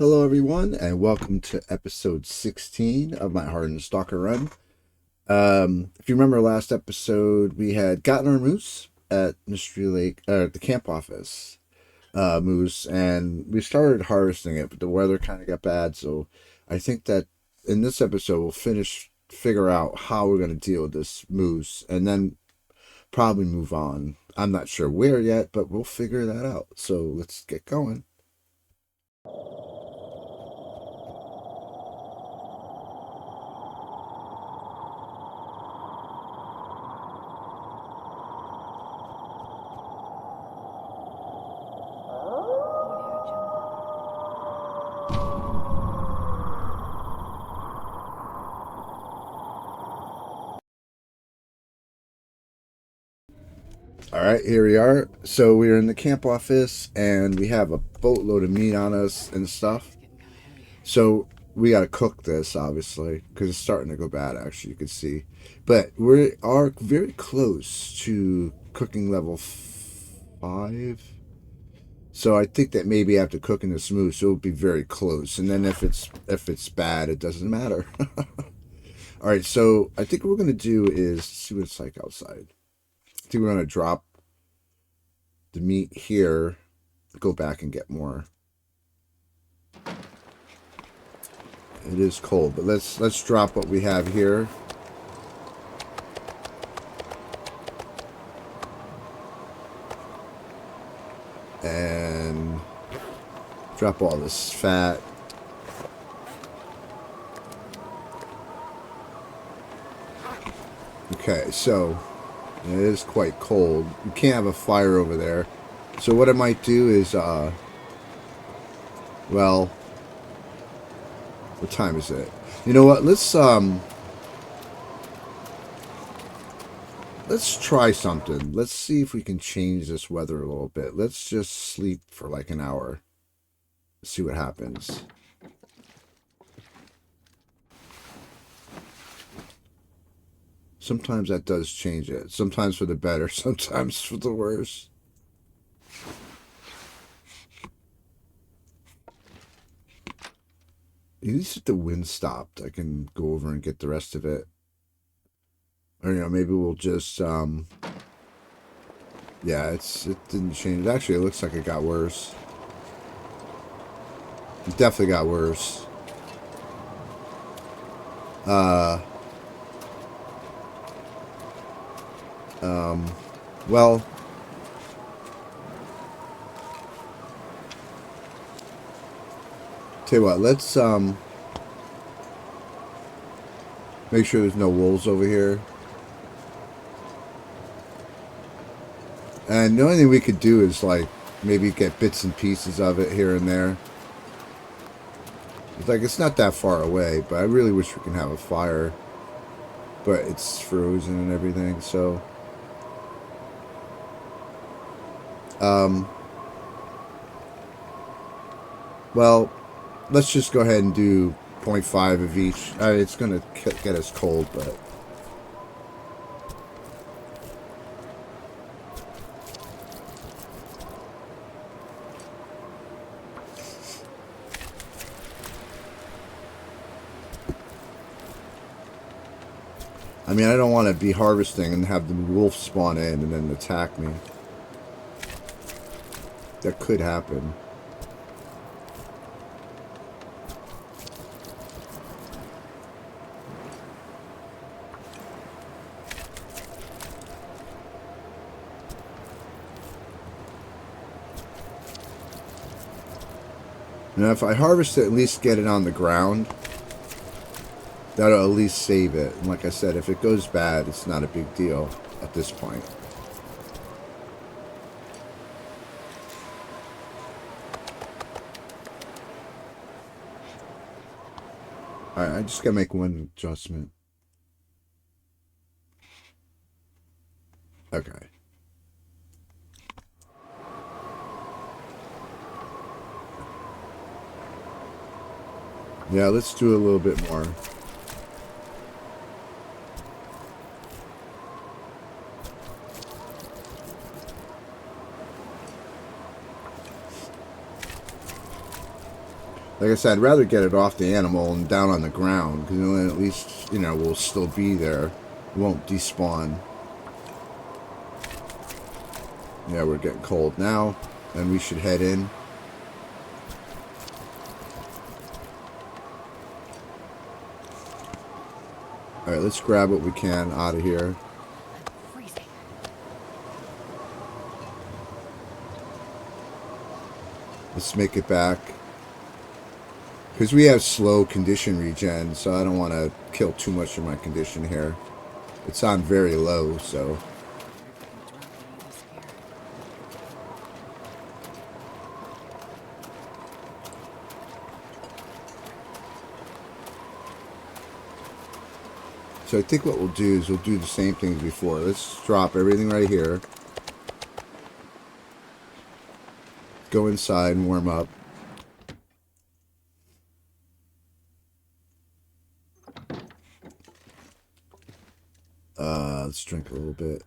Hello, everyone, and welcome to episode 16 of my Hardened Stalker run. If you remember last episode, we had gotten our moose at Mystery Lake, at the camp office, moose, and we started harvesting it, but the weather kind of got bad, so I think that in this episode we'll figure out how we're going to deal with this moose, and then probably move on. I'm not sure where yet, but we'll figure that out. So let's get going. All right, here we are. So we're in the camp office, and we have a boatload of meat on us and stuff. So we got to cook this, obviously, because it's starting to go bad, actually, you can see. But we are very close to cooking level 5. So I think that maybe after cooking this moose, it'll be very close. And then if it's bad, it doesn't matter. All right, so I think what we're going to do is see what it's like outside. I think we're going to drop the meat here, go back and get more. It is cold, but let's drop what we have here. And drop all this fat. Okay, so it is quite cold. You can't have a fire over there. So what I might do is, well, what time is it? You know what? Let's try something. Let's see if we can change this weather a little bit. Let's just sleep for like an hour. See what happens. Sometimes that does change it. Sometimes for the better, sometimes for the worse. At least if the wind stopped, I can go over and get the rest of it. Or, maybe we'll just, yeah, it didn't change. Actually, it looks like it got worse. It definitely got worse. Well, tell you what, let's, make sure there's no wolves over here. And the only thing we could do is, like, maybe get bits and pieces of it here and there. It's like, it's not that far away, but I really wish we can have a fire. But it's frozen and everything, so... well, let's just go ahead and do 0.5 of each. It's going to get us cold, but... I mean, I don't want to be harvesting and have the wolf spawn in and then attack me. That could happen. Now, if I harvest it, at least get it on the ground. That'll at least save it. And like I said, if it goes bad, it's not a big deal at this point. Alright, I just gotta make one adjustment. Okay. Yeah, let's do a little bit more. Like I said, I'd rather get it off the animal and down on the ground, because then at least, you know, we'll still be there. It won't despawn. Yeah, we're getting cold now, and we should head in. Alright, let's grab what we can out of here. Let's make it back. Because we have slow condition regen, so I don't want to kill too much of my condition here. It's on very low, so... So I think what we'll do is we'll do the same thing as before. Let's drop everything right here. Go inside and warm up. Let's drink a little bit.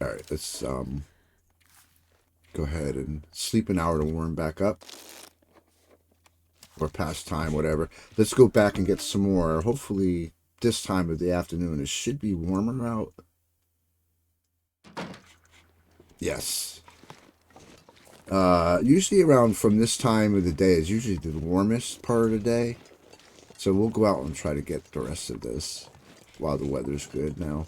Alright, let's go ahead and sleep an hour to warm back up. Or past time, whatever. Let's go back and get some more. Hopefully this time of the afternoon it should be warmer out. Yes. Usually around from this time of the day is usually the warmest part of the day. So we'll go out and try to get the rest of this while the weather's good now.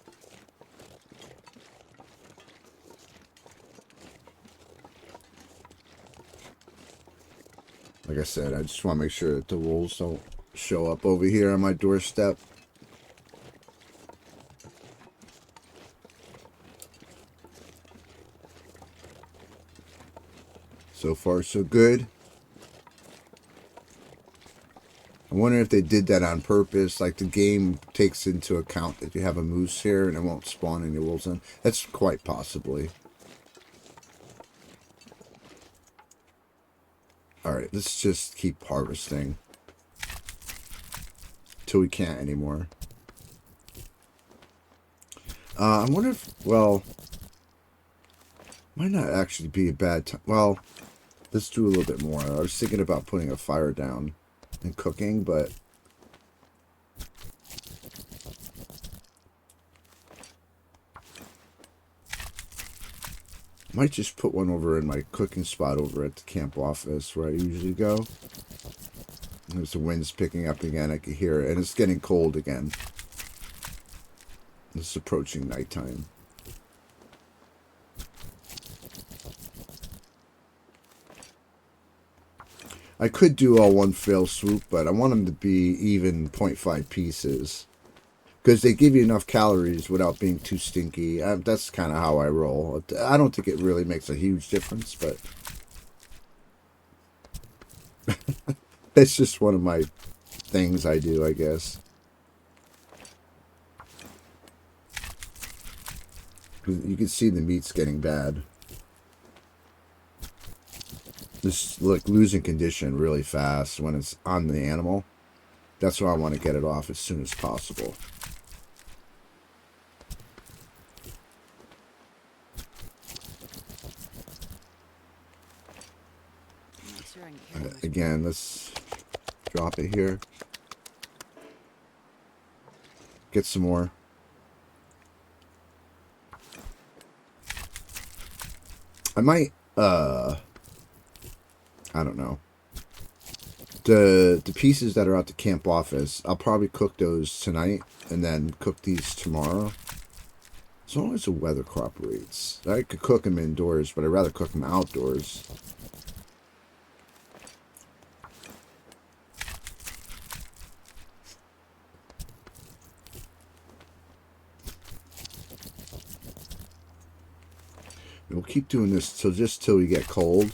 Like I said, I just want to make sure that the wolves don't show up over here on my doorstep. So far, so good. I wonder if they did that on purpose. Like the game takes into account that you have a moose here and it won't spawn any wolves in. That's quite possibly. Alright, let's just keep harvesting. Till we can't anymore. I wonder if, well, might not actually be a bad time. Well, let's do a little bit more. I was thinking about putting a fire down and cooking, but I might just put one over in my cooking spot over at the camp office where I usually go. There's the wind's picking up again. I can hear it, and it's getting cold again. It's approaching nighttime. I could do all one fell swoop, but I want them to be even 0.5 pieces. Because they give you enough calories without being too stinky. That's kind of how I roll. I don't think it really makes a huge difference, but... It's just one of my things I do, I guess. You can see the meat's getting bad. Just like losing condition really fast when it's on the animal. That's why I want to get it off as soon as possible. Again, let's drop it here. Get some more. I might, I don't know. The pieces that are at the camp office, I'll probably cook those tonight and then cook these tomorrow. As long as the weather cooperates. I could cook them indoors, but I'd rather cook them outdoors. We'll keep doing this till we get cold.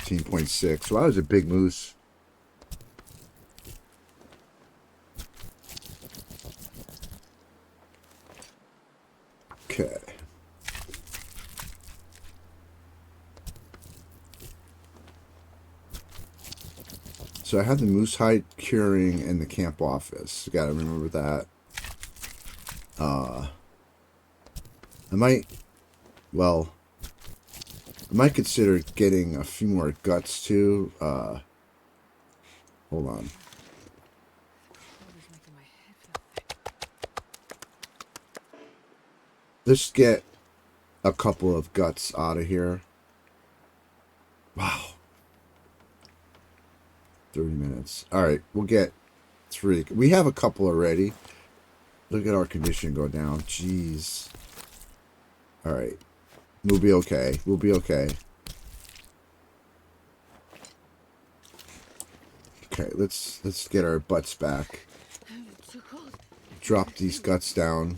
.6. Well, that was a big moose. Okay. So I have the moose hide curing in the camp office. Got to remember that. I might, well, I might consider getting a few more guts too. Hold on. Let's get a couple of guts out of here. Wow. 30 minutes. All right, we'll get 3. We have a couple already. Look at our condition go down. Jeez. All right. We'll be okay. We'll be okay. Okay, let's get our butts back. Drop these guts down.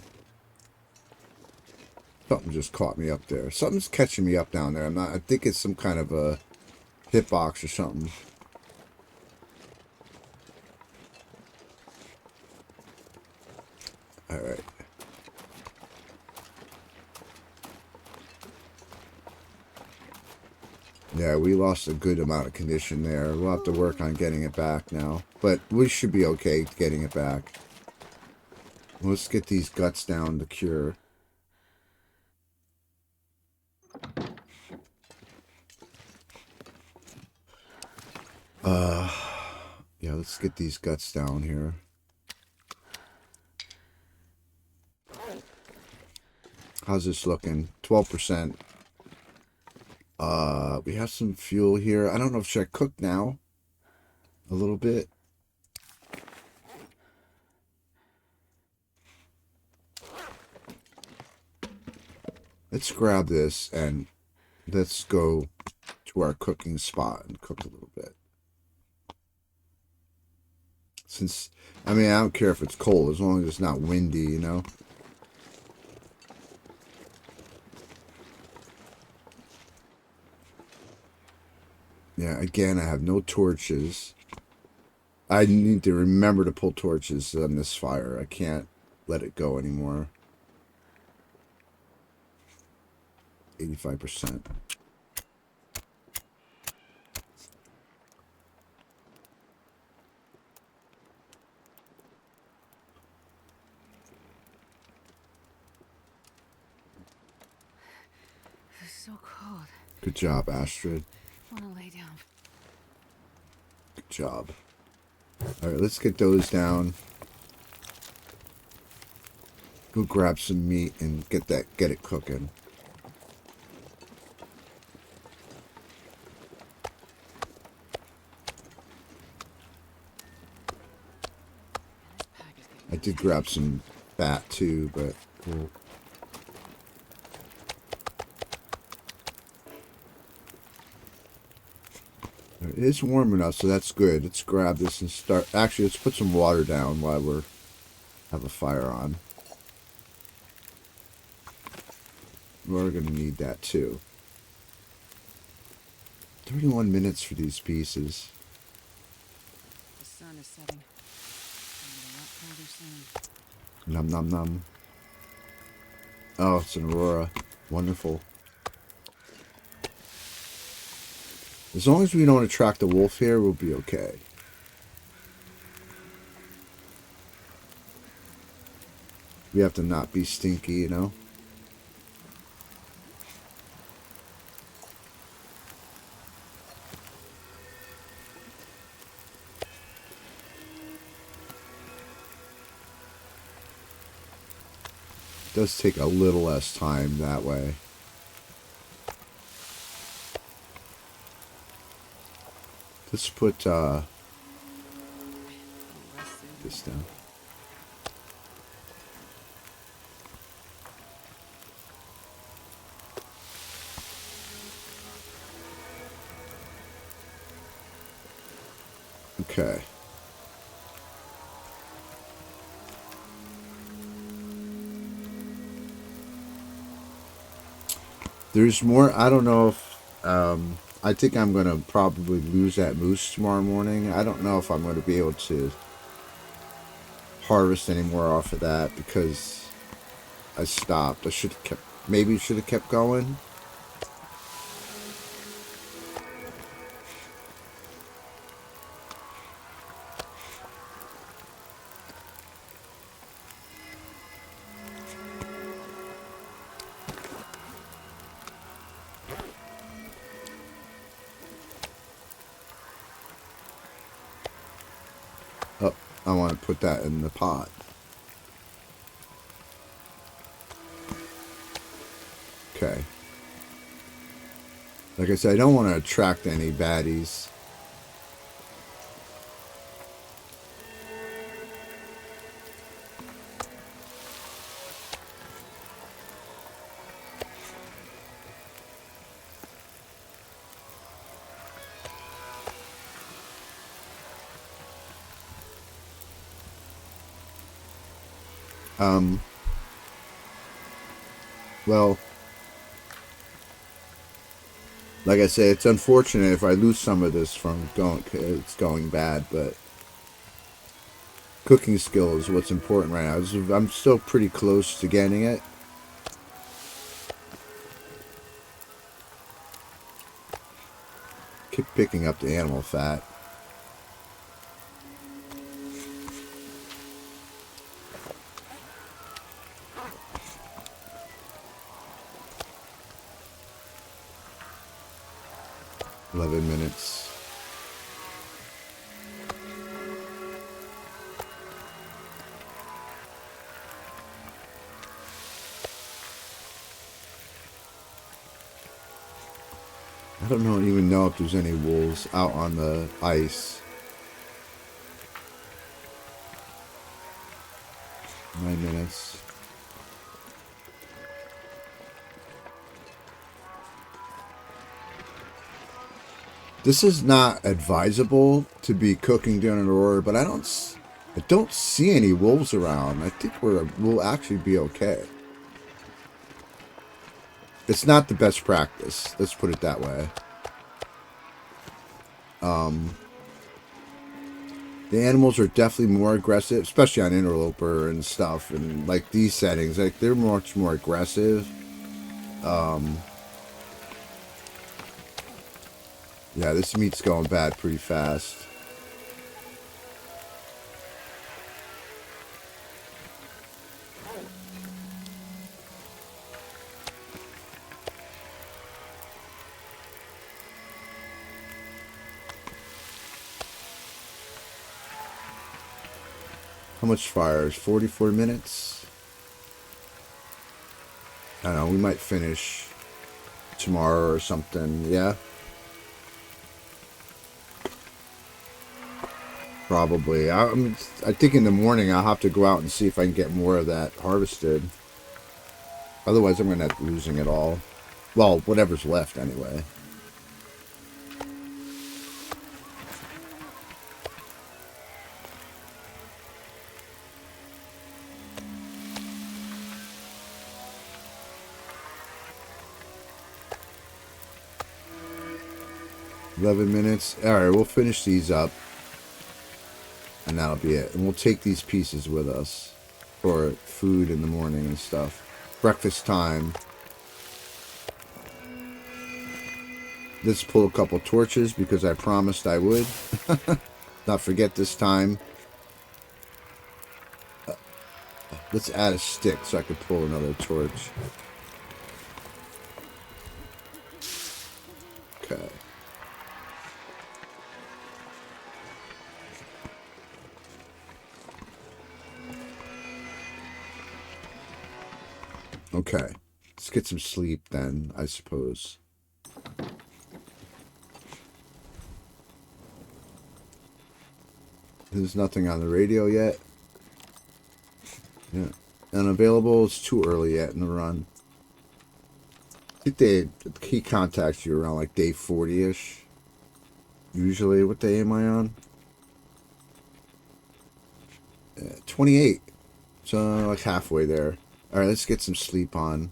Something just caught me up there. Something's catching me up down there. I think it's some kind of a hitbox or something. All right. Yeah, we lost a good amount of condition there. We'll have to work on getting it back now. But we should be okay getting it back. Let's get these guts down to cure. Yeah, let's get these guts down here. How's this looking? 12%. We have some fuel here. I don't know if should I cook now? A little bit. Let's grab this and let's go to our cooking spot and cook a little bit. Since, I mean, I don't care if it's cold as long as it's not windy, you know? Yeah, again, I have no torches. I need to remember to pull torches on this fire. I can't let it go anymore. 85%. It's so cold. Good job, Astrid. I want to lay down. Good job. All right, let's get those down. Go grab some meat and get it cooking. I did grab some fat too, but cool. It is warm enough, so that's good. Let's grab this and start. Actually, let's put some water down while we have a fire on. We're going to need that too. 31 minutes for these pieces. The sun is setting. A lot colder soon. Nom nom nom. Oh, it's an aurora. Wonderful. As long as we don't attract the wolf here, we'll be okay. We have to not be stinky, you know? It does take a little less time that way. Let's put this down. Okay. There's more. I don't know if I think I'm going to probably lose that moose tomorrow morning. I don't know if I'm going to be able to harvest any more off of that because I stopped. I should have kept, maybe should have kept going. Oh, I want to put that in the pot. Okay. Like I said, I don't want to attract any baddies. Um, well, like I say, it's unfortunate if I lose some of this from it's going bad, but cooking skill is what's important right now. I'm still pretty close to getting it. Keep picking up the animal fat. $11 minutes. I don't even know if there's any wolves out on the ice. 9 minutes. This is not advisable to be cooking during an aurora, but I don't see any wolves around. I think we'll actually be okay. It's not the best practice. Let's put it that way. The animals are definitely more aggressive, especially on interloper and stuff, and like these settings, like they're much more aggressive. Yeah, this meat's going bad pretty fast. How much fire is 44 minutes? I don't know, we might finish tomorrow or something, yeah? Probably. I think in the morning I'll have to go out and see if I can get more of that harvested. Otherwise I'm going to end up losing it all. Well, whatever's left anyway. $11 minutes. Alright, we'll finish these up. And that'll be it. And we'll take these pieces with us for food in the morning and stuff. Breakfast time. Let's pull a couple torches because I promised I would. Not forget this time. Let's add a stick so I can pull another torch. Okay. Okay. Let's get some sleep then, I suppose. There's nothing on the radio yet. Yeah. Unavailable. It's too early yet in the run. I think he contacts you around like day 40-ish. Usually, what day am I on? 28. So like halfway there. Alright, let's get some sleep on.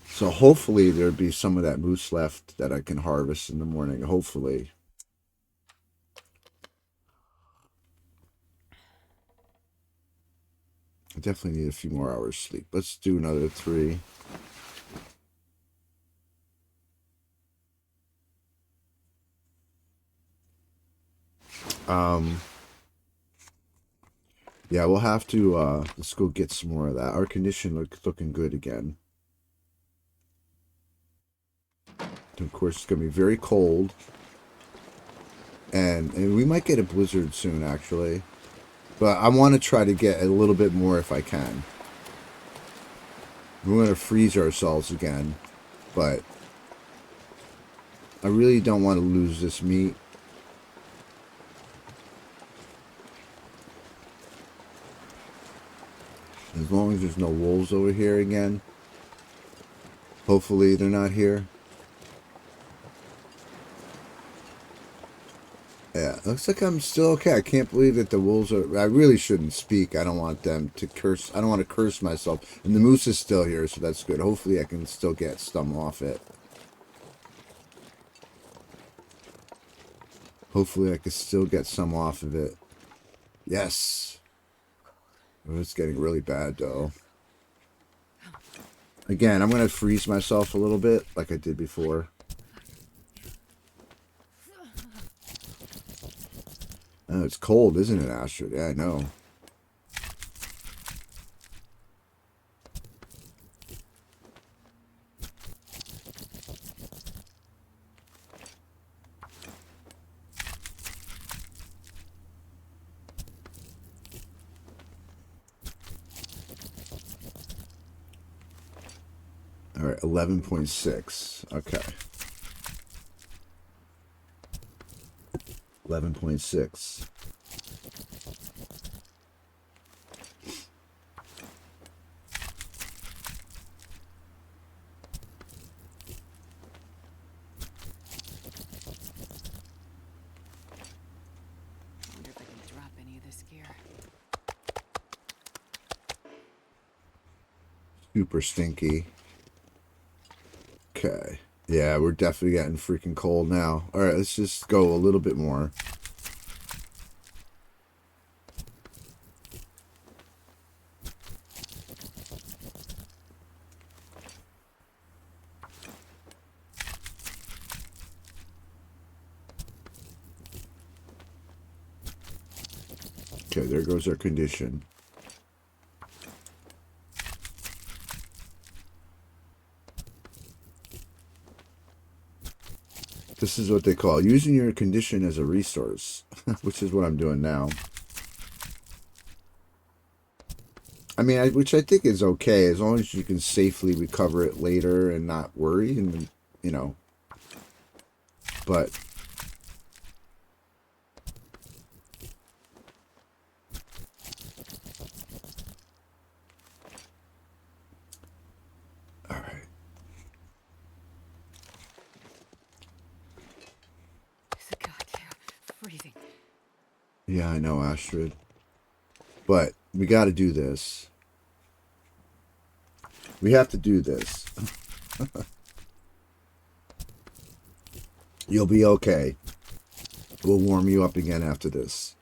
So hopefully there'll be some of that moose left that I can harvest in the morning. Hopefully. I definitely need a few more hours sleep. Let's do another 3. Yeah, we'll have to let's go get some more of that. Our condition looking good again. And of course, it's gonna be very cold, and we might get a blizzard soon, actually. But I want to try to get a little bit more if I can. We're gonna freeze ourselves again, but I really don't want to lose this meat. As long as there's no wolves over here again. Hopefully they're not here. Yeah, looks like I'm still okay. I can't believe that the wolves are... I really shouldn't speak. I don't want them to curse. I don't want to curse myself. And the moose is still here, so that's good. Hopefully I can still get some off it. Hopefully I can still get some off of it. Yes. Oh, it's getting really bad, though. Again, I'm going to freeze myself a little bit, like I did before. Oh, it's cold, isn't it, Astrid? Yeah, I know. All right, 11.6. Okay. 11.6. I wonder if I can drop any of this gear. Super stinky. Okay. Yeah, we're definitely getting freaking cold now. All right, let's just go a little bit more. Okay, there goes our condition. This is what they call using your condition as a resource, which is what I'm doing now. I mean, which I think is okay, as long as you can safely recover it later and not worry, and you know. But all right. It's goddamn freezing. Yeah, I know, Astrid. But we got to do this. We have to do this. You'll be okay. We'll warm you up again after this.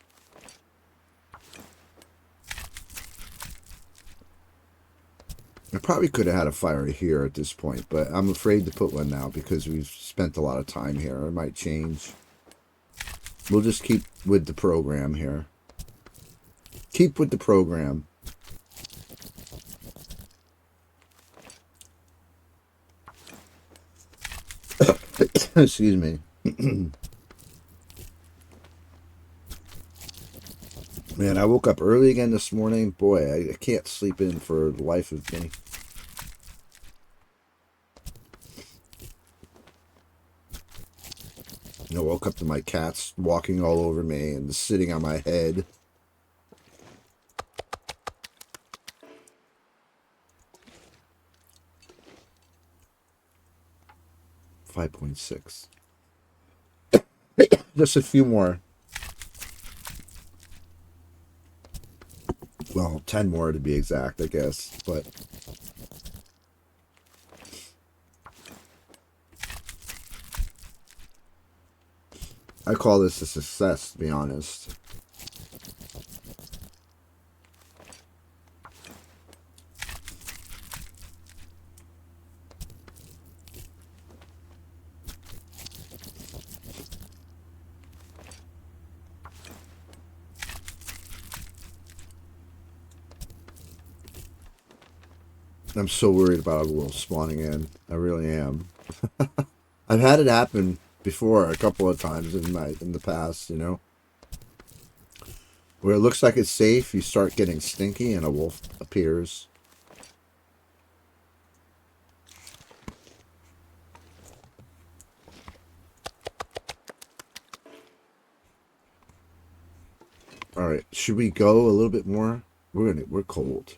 I probably could have had a fire here at this point, but I'm afraid to put one now because we've spent a lot of time here. It might change. We'll just keep with the program here. Keep with the program. Excuse me. Man, I woke up early again this morning. Boy, I can't sleep in for the life of me. I woke up to my cats walking all over me and sitting on my head. $5.6. Just a few more. Well, 10 more to be exact, I guess. But I call this a success, to be honest. I'm so worried about a wolf spawning in. I really am. I've had it happen before a couple of times in the past, you know, where it looks like it's safe, you start getting stinky and a wolf appears. All right, should we go a little bit more? We're cold.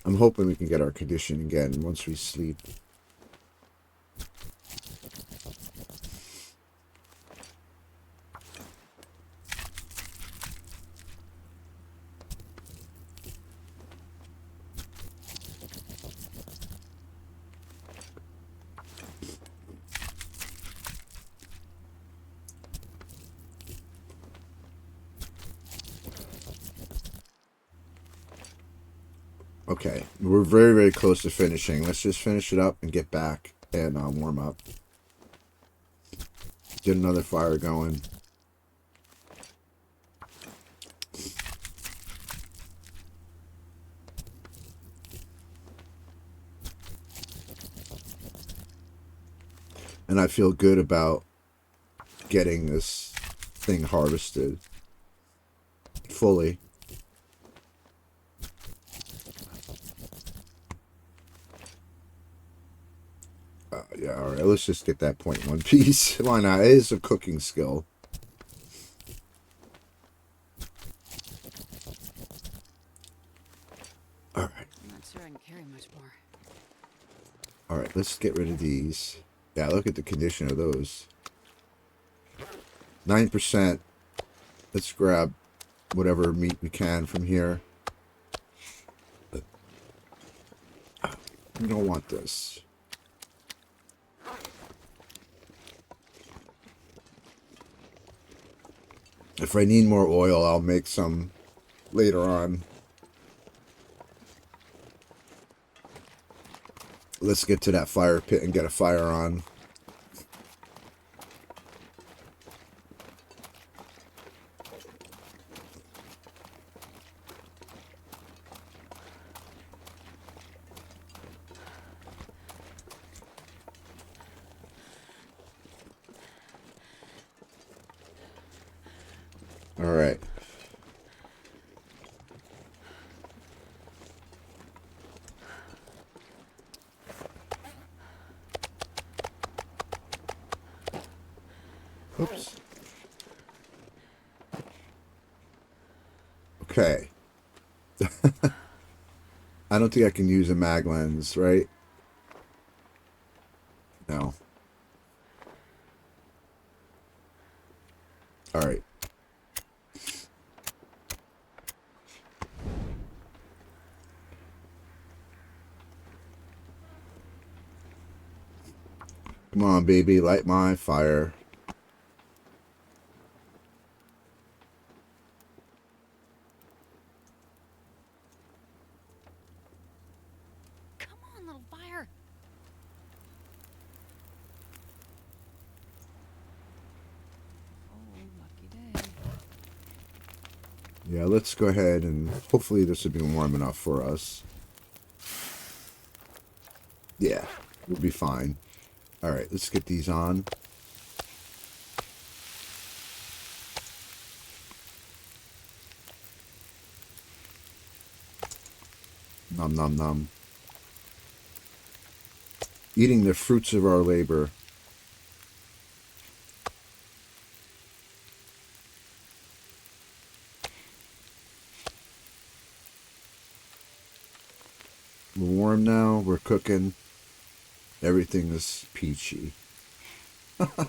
I'm hoping we can get our condition again once we sleep. Okay, we're very, very close to finishing. Let's just finish it up and get back and warm up. Get another fire going. And I feel good about getting this thing harvested fully. Yeah, all right, let's just get that point one piece. Why not? It is a cooking skill. All right. I'm not sure I can carry much more. All right, let's get rid of these. Yeah, look at the condition of those. 9%. Let's grab whatever meat we can from here. We don't want this. If I need more oil, I'll make some later on. Let's get to that fire pit and get a fire on. All right. Oops. Okay. I don't think I can use a mag lens, right? No. All right. Come on, baby, light my fire. Come on, little fire. Oh, lucky day. Yeah, let's go ahead and hopefully this will be warm enough for us. Yeah, we'll be fine. All right, let's get these on. Nom nom nom. Eating the fruits of our labor. We're warm now. We're cooking. Everything is peachy. Oh,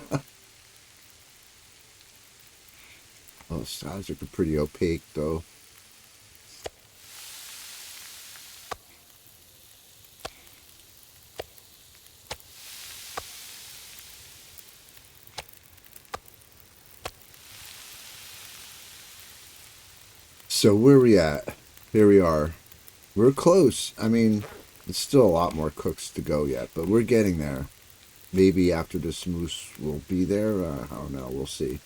stars are pretty opaque though. So where are we at? Here we are. We're close. I mean, it's still a lot more cooks to go yet, but we're getting there. Maybe after this moose will be there. I don't know. We'll see.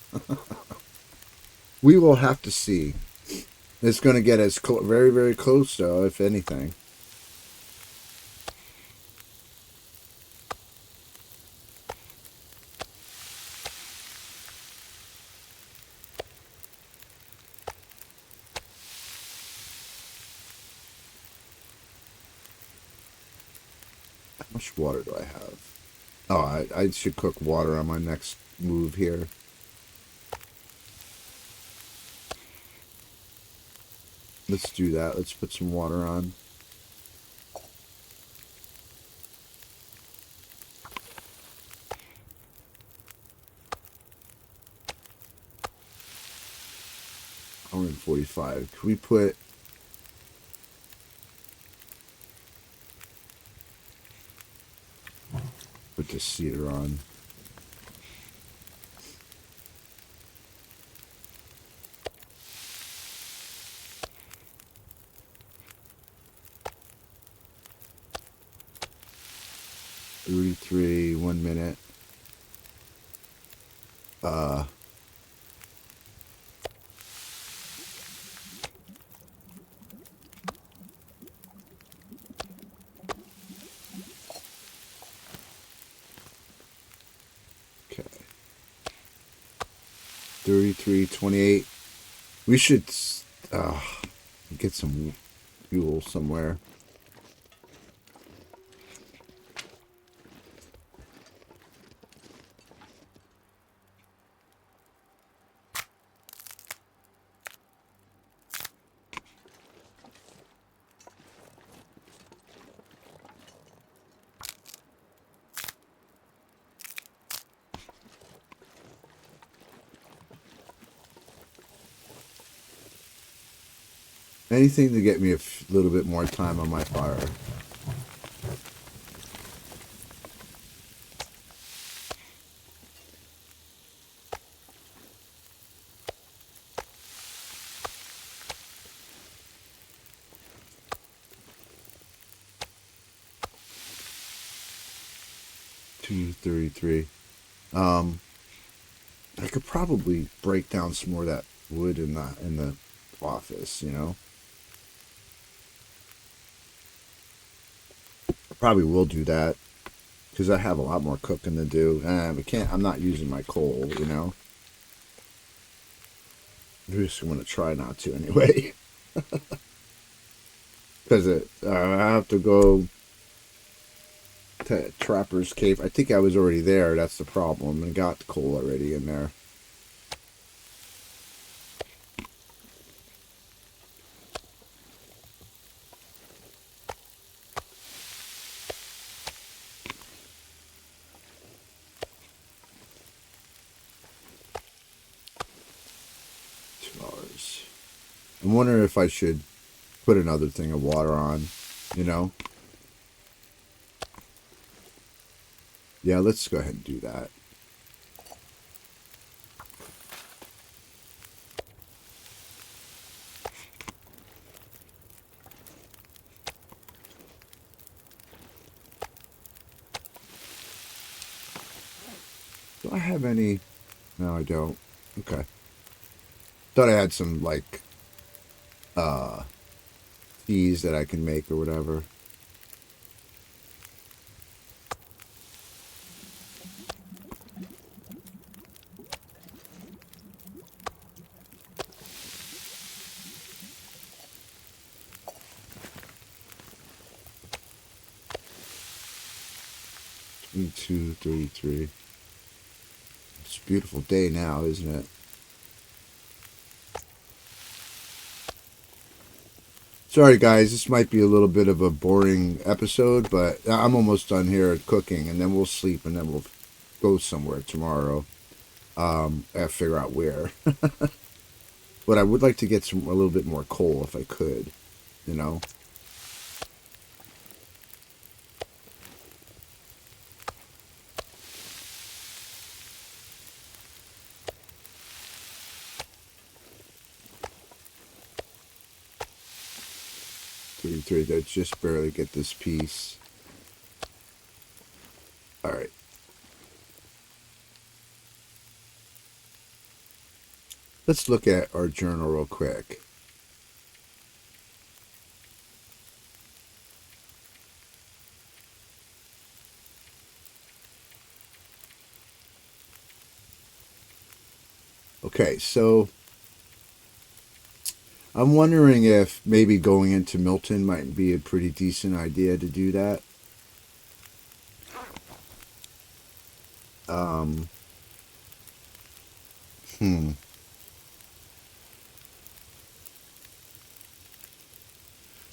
We will have to see. It's going to get as very, very close, though, if anything. How much water do I have? Oh, I should cook water on my next move here. Let's do that. Let's put some water on. Hour and 45. Can we put the cedar on? $33, 1 minute. Uh, okay. 33:28. We should uh, get some fuel somewhere. Anything to get me a little bit more time on my fire. $2.33. I could probably break down some more of that wood in the office. I probably will do that because I have a lot more cooking to do. We can't. I'm not using my coal. I'm just going to try not to anyway. Because I have to go to Trapper's Cave. I think I was already there. That's the problem. And got the coal already in there. $2. I'm wondering if I should put another thing of water on. You know? Yeah, let's go ahead and do that. Do I have any? No, I don't. Okay. Thought I had some, like, uh, teas that I can make or whatever. $22.33. It's a beautiful day now, isn't it? Sorry, guys. This might be a little bit of a boring episode, but I'm almost done here cooking, and then we'll sleep, and then we'll go somewhere tomorrow. I have to figure out where. But I would like to get a little bit more coal if I could. You know. 33. Let's just barely get this piece. All right. Let's look at our journal real quick. Okay, so I'm wondering if maybe going into Milton might be a pretty decent idea to do that. Um, hmm.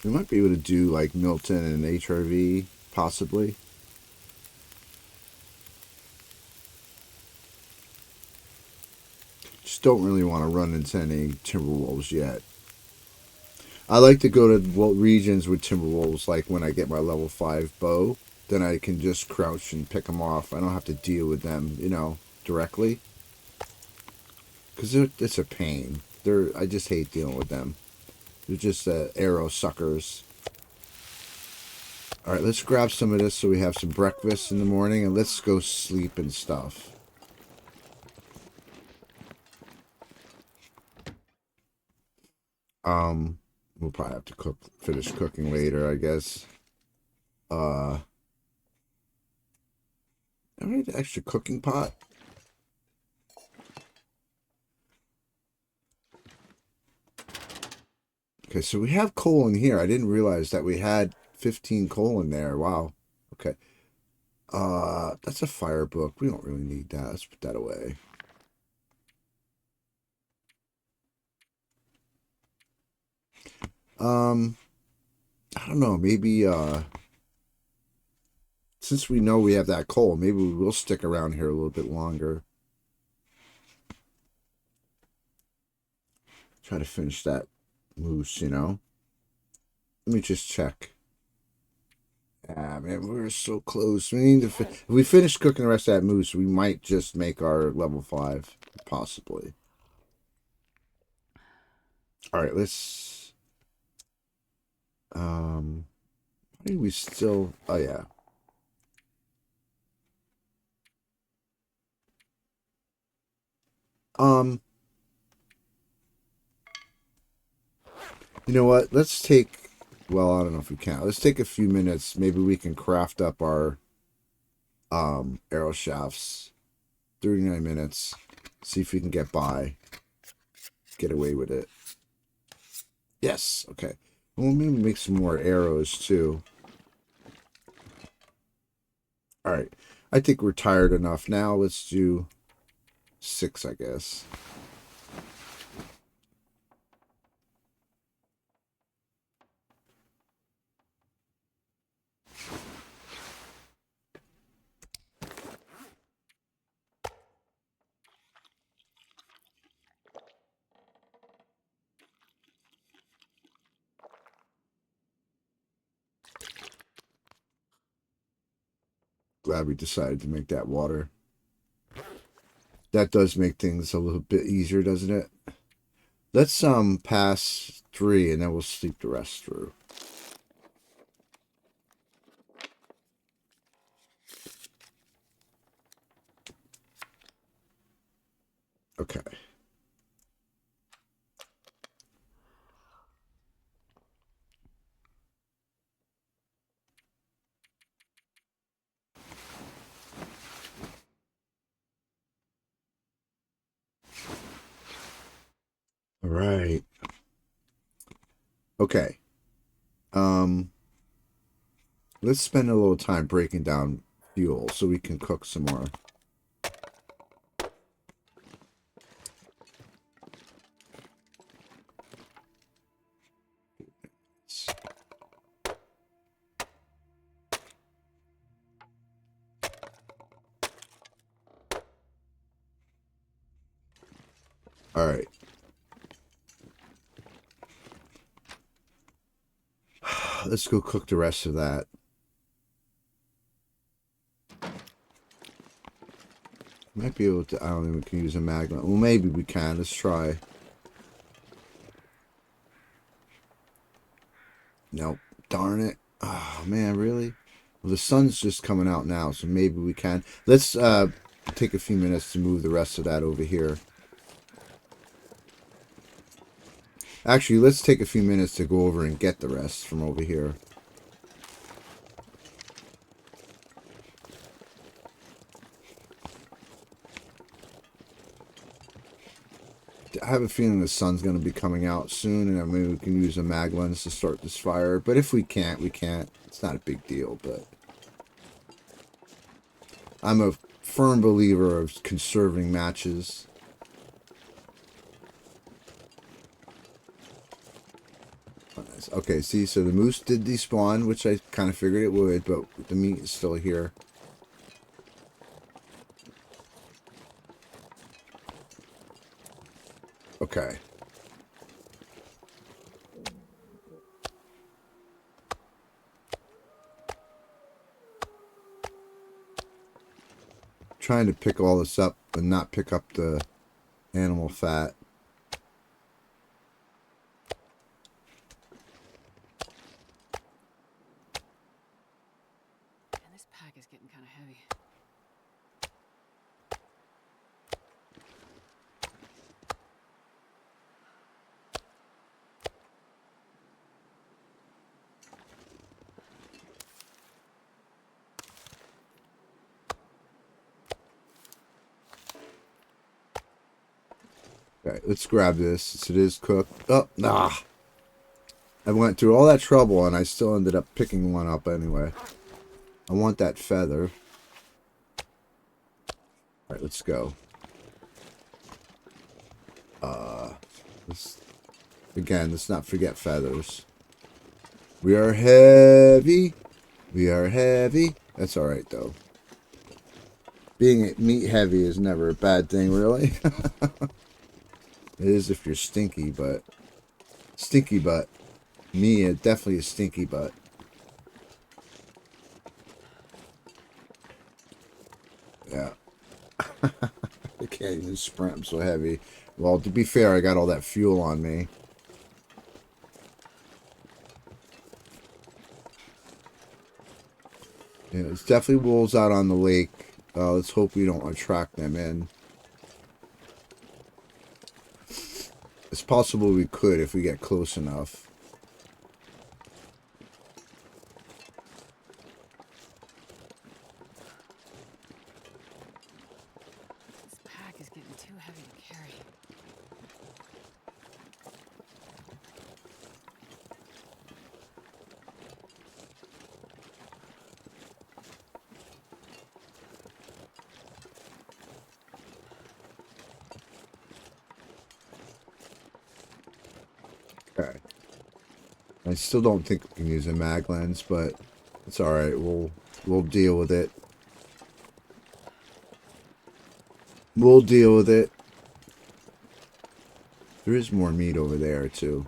We might be able to do like Milton and HRV, possibly. Just don't really want to run into any Timberwolves yet. I like to go to regions with Timberwolves, like when I get my level 5 bow. Then I can just crouch and pick them off. I don't have to deal with them, directly. Because it's a pain. I just hate dealing with them. They're just arrow suckers. Alright, let's grab some of this so we have some breakfast in the morning, and let's go sleep and stuff. We'll probably have to finish cooking later, I guess. I need an extra cooking pot. Okay, so we have coal in here. I didn't realize that we had 15 coal in there. Wow. Okay. That's a fire book. We don't really need that. Let's put that away. Um, I don't know. Maybe, since we know we have that coal, maybe we will stick around here a little bit longer. Try to finish that moose. Let me just check. Ah, man, we're so close. We need to if we finish cooking the rest of that moose, we might just make our level 5, possibly. All right, let's. I think we still. Oh yeah. Um. You know what? Let's take. Well, I don't know if we can. Let's take a few minutes. Maybe we can craft up our arrow shafts. 39 minutes. See if we can get by. Get away with it. Yes. Okay. Well, maybe make some more arrows too. All right. I think we're tired enough now. Let's do 6, I guess. Glad we decided to make that water. That does make things a little bit easier, doesn't it? Let's pass 3 and then we'll sleep the rest through. Okay. All right. Okay. Um, let's spend a little time breaking down fuel so we can cook some more. All right. Let's go cook the rest of that. Might be able to. I don't think we can use a magnet. Well, maybe we can. Let's try. Nope. Darn it. Oh, man, really? Well, the sun's just coming out now, so maybe we can. Let's take a few minutes to move the rest of that over here. Actually, let's take a few minutes to go over and get the rest from over here. I have a feeling the sun's going to be coming out soon, and I mean we can use a mag lens to start this fire. But if we can't, we can't. It's not a big deal. But I'm a firm believer of conserving matches. Okay, see, so the moose did despawn, which I kind of figured it would, but the meat is still here. Okay. Trying to pick all this up and not pick up the animal fat. And this pack is getting kind of heavy. Okay, let's grab this. It is cooked. Oh, nah. I went through all that trouble and I still ended up picking one up anyway. I want that feather. Alright, let's go. Let's not forget feathers. We are heavy. We are heavy. That's alright though. Being meat heavy is never a bad thing, really. It is if you're stinky, but... Stinky butt. Me, definitely a stinky butt. Yeah. I can't even sprint. I'm so heavy. Well, to be fair, I got all that fuel on me. Yeah, it's definitely wolves out on the lake. Let's hope we don't attract them in. It's possible we could if we get close enough. This pack is getting too heavy to carry. Okay. I still don't think we can use a mag lens, but it's alright. We'll deal with it. We'll deal with it. There is more meat over there, too.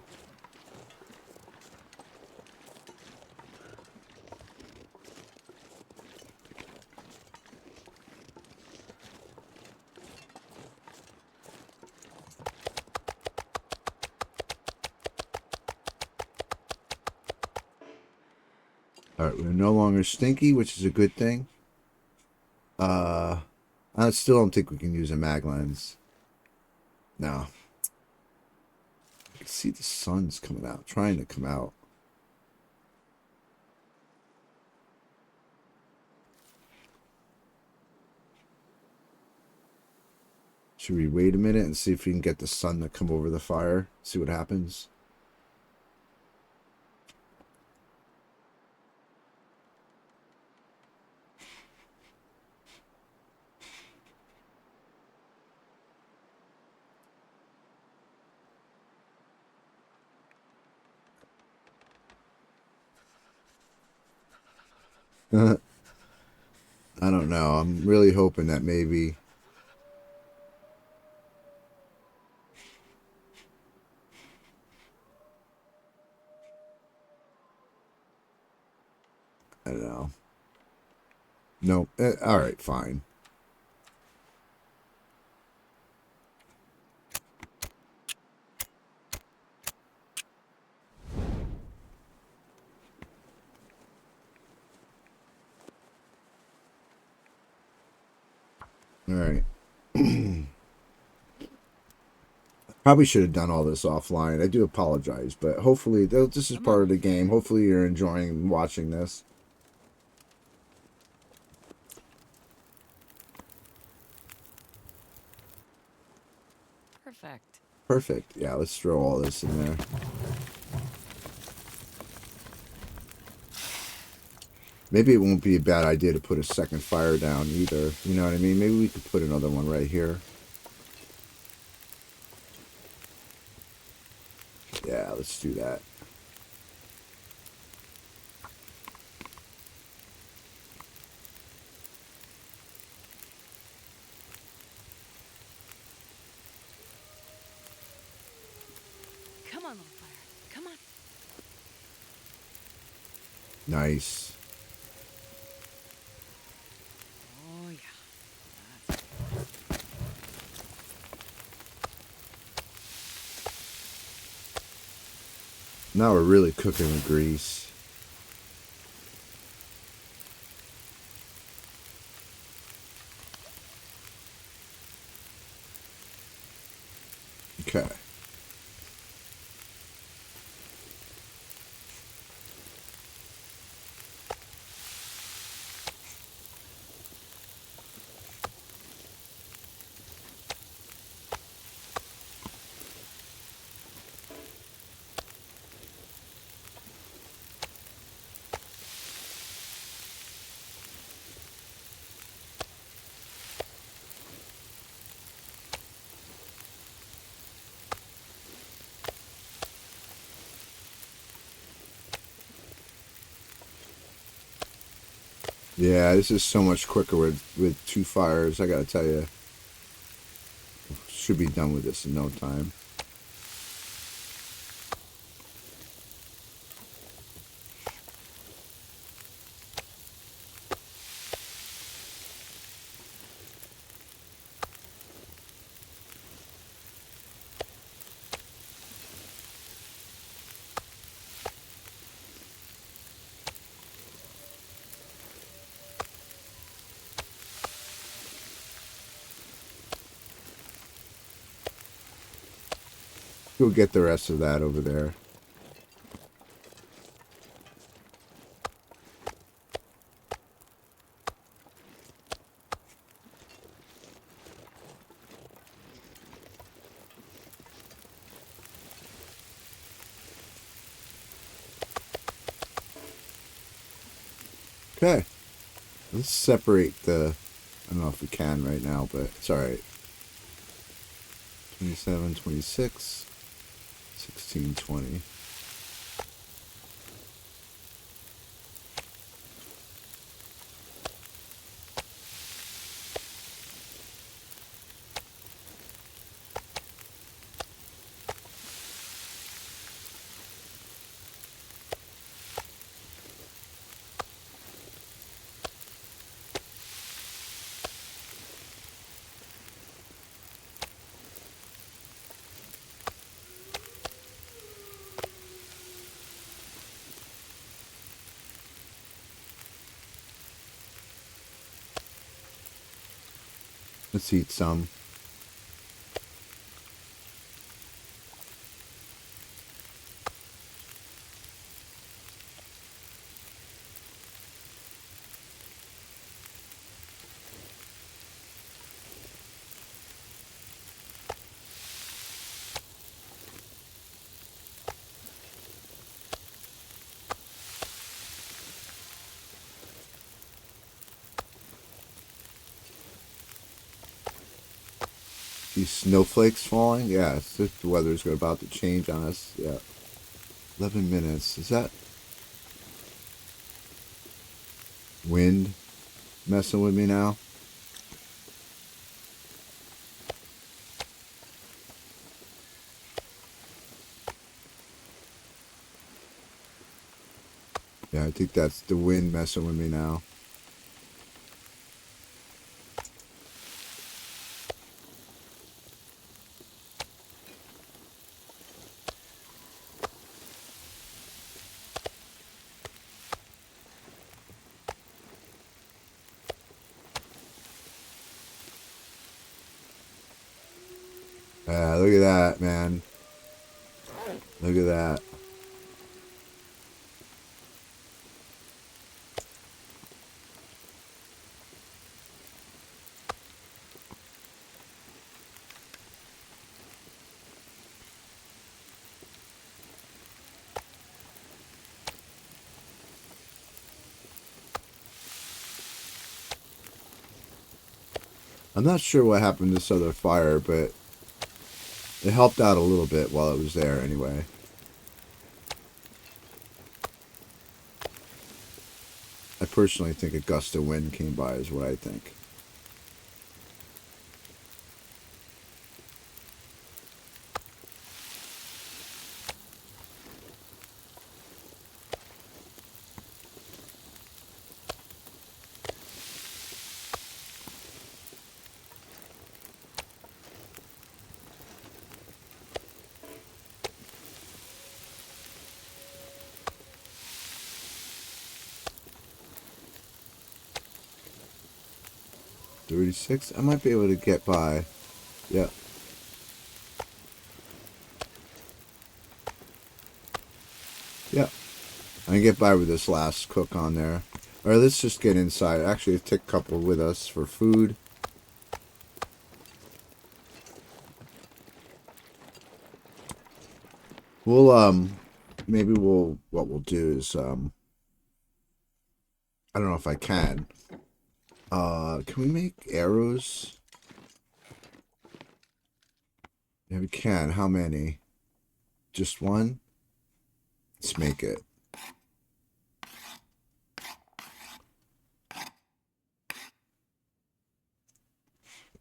Alright, we're no longer stinky, which is a good thing. I still don't think we can use a mag lens. No. I can see the sun's coming out, trying to come out. Should we wait a minute and see if we can get the sun to come over the fire? See what happens? I don't know. I'm really hoping that maybe... I don't know. No. Alright, fine. Alright. Probably should have done all this offline. I do apologize, but hopefully this is part of the game. Hopefully you're enjoying watching this. Perfect. Perfect. Yeah, let's throw all this in there. Maybe it won't be a bad idea to put a second fire down either. You know what I mean? Maybe we could put another one right here. Yeah, let's do that. Come on, little fire. Come on. Nice. Oh, yeah. That's Now we're really cooking with grease. Okay. Yeah, this is so much quicker with two fires. I gotta tell you, should be done with this in no time. Go get the rest of that over there. Okay. Let's separate the... I don't know if we can right now, but it's alright. 27, 26, 16, 20. Let's eat some. These snowflakes falling? Yeah, it's just the weather's about to change on us. Yeah. 11 minutes. Is that wind messing with me now? Yeah, I think that's the wind messing with me now. Look at that, man. Look at that. I'm not sure what happened to this other fire, but it helped out a little bit while it was there anyway. I personally think a gust of wind came by is what I think. $36? I might be able to get by. Yeah. Yeah. I can get by with this last cook on there. Alright, let's just get inside. Actually, let's take a couple with us for food. We'll, maybe what we'll do is, I don't know if I can. Can we make arrows? Yeah, we can. How many? Just one? Let's make it.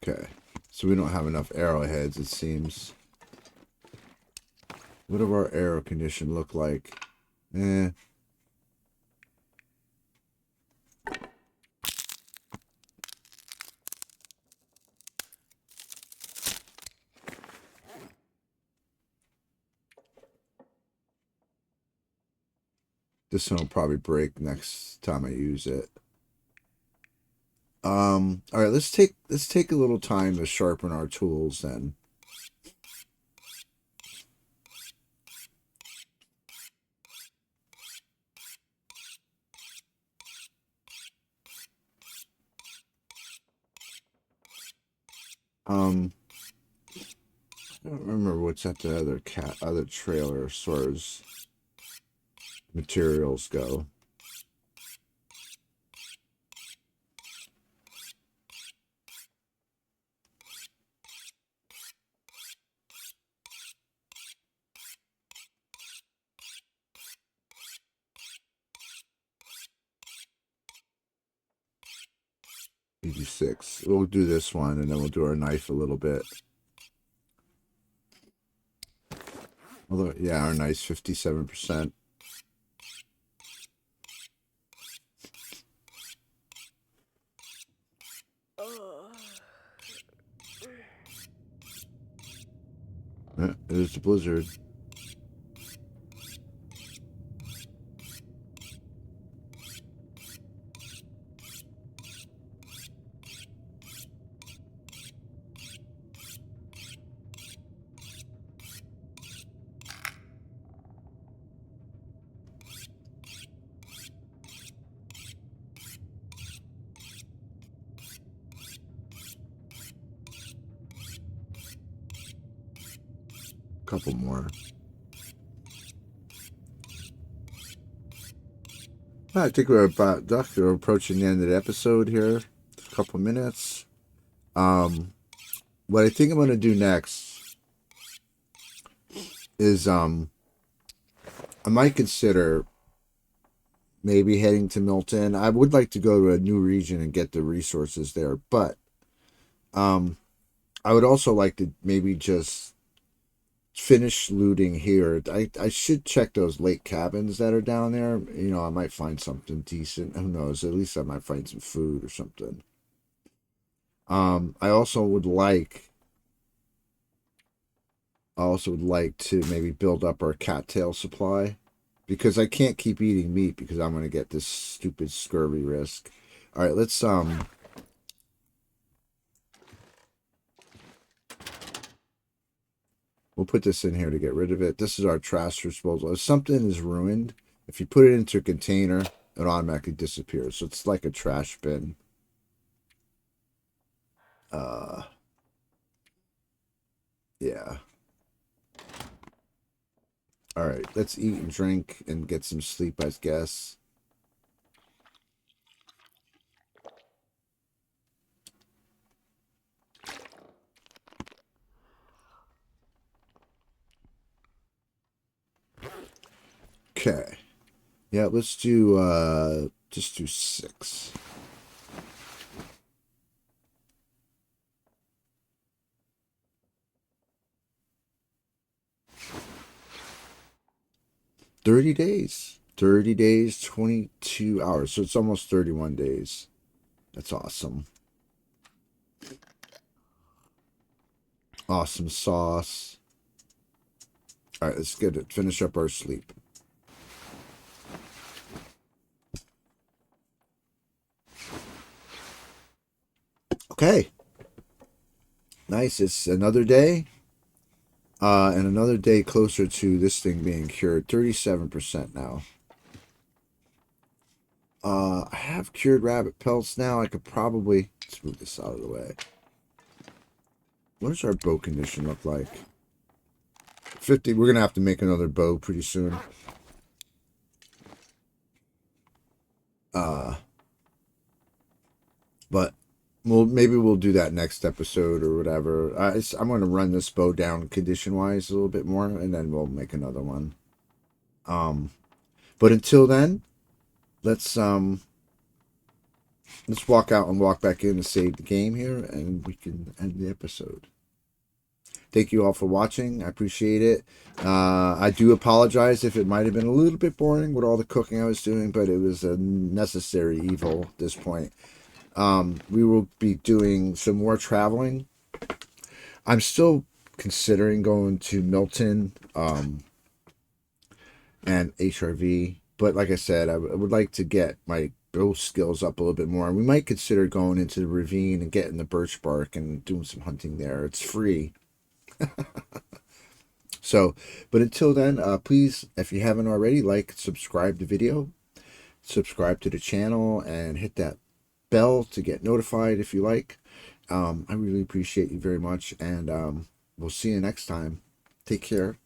Okay. So we don't have enough arrowheads, it seems. What do our arrow condition look like? Eh. This one will probably break next time I use it. All right, let's take a little time to sharpen our tools then. I don't remember what's at the other trailer as far as materials go. E16. We'll do this one and then we'll do our knife a little bit. Although, yeah, our knife's 57%. There's the blizzard. Couple more. I think we're about, Doctor, we're approaching the end of the episode here. A couple minutes. What I think I'm gonna do next is I might consider maybe heading to Milton. I would like to go to a new region and get the resources there, but I would also like to maybe just finish looting here. I should check those lake cabins that are down there. You know, I might find something decent. Who knows? At least I might find some food or something. I also would like to maybe build up our cattail supply because I can't keep eating meat because I'm going to get this stupid scurvy risk. All right, let's we'll put this in here to get rid of it. This is our trash disposal. If something is ruined, if you put it into a container, it automatically disappears. So it's like a trash bin. Yeah. All right, let's eat and drink and get some sleep, I guess. Okay. Yeah, let's do just do 6. 30 days. 30 days, 22 hours. So it's almost 31 days. That's awesome. Awesome sauce. All right, let's get it. Finish up our sleep. Okay. Nice. It's another day. And another day closer to this thing being cured. 37% now. I have cured rabbit pelts now. I could probably... Let's move this out of the way. What does our bow condition look like? 50. We're going to have to make another bow pretty soon. But maybe we'll do that next episode or whatever. I'm going to run this bow down condition-wise a little bit more, and then we'll make another one. But until then, let's walk out and walk back in and save the game here, and we can end the episode. Thank you all for watching. I appreciate it. I do apologize if it might have been a little bit boring with all the cooking I was doing, but it was a necessary evil at this point. We will be doing some more traveling. I'm still considering going to Milton and HRV, but like I said, I would like to get my bow skills up a little bit more. We might consider going into the ravine and getting the birch bark and doing some hunting there. It's free. So, but until then, please, if you haven't already, like, subscribe the video, subscribe to the channel, and hit that bell to get notified if you like. I really appreciate you very much, and we'll see you next time. Take care.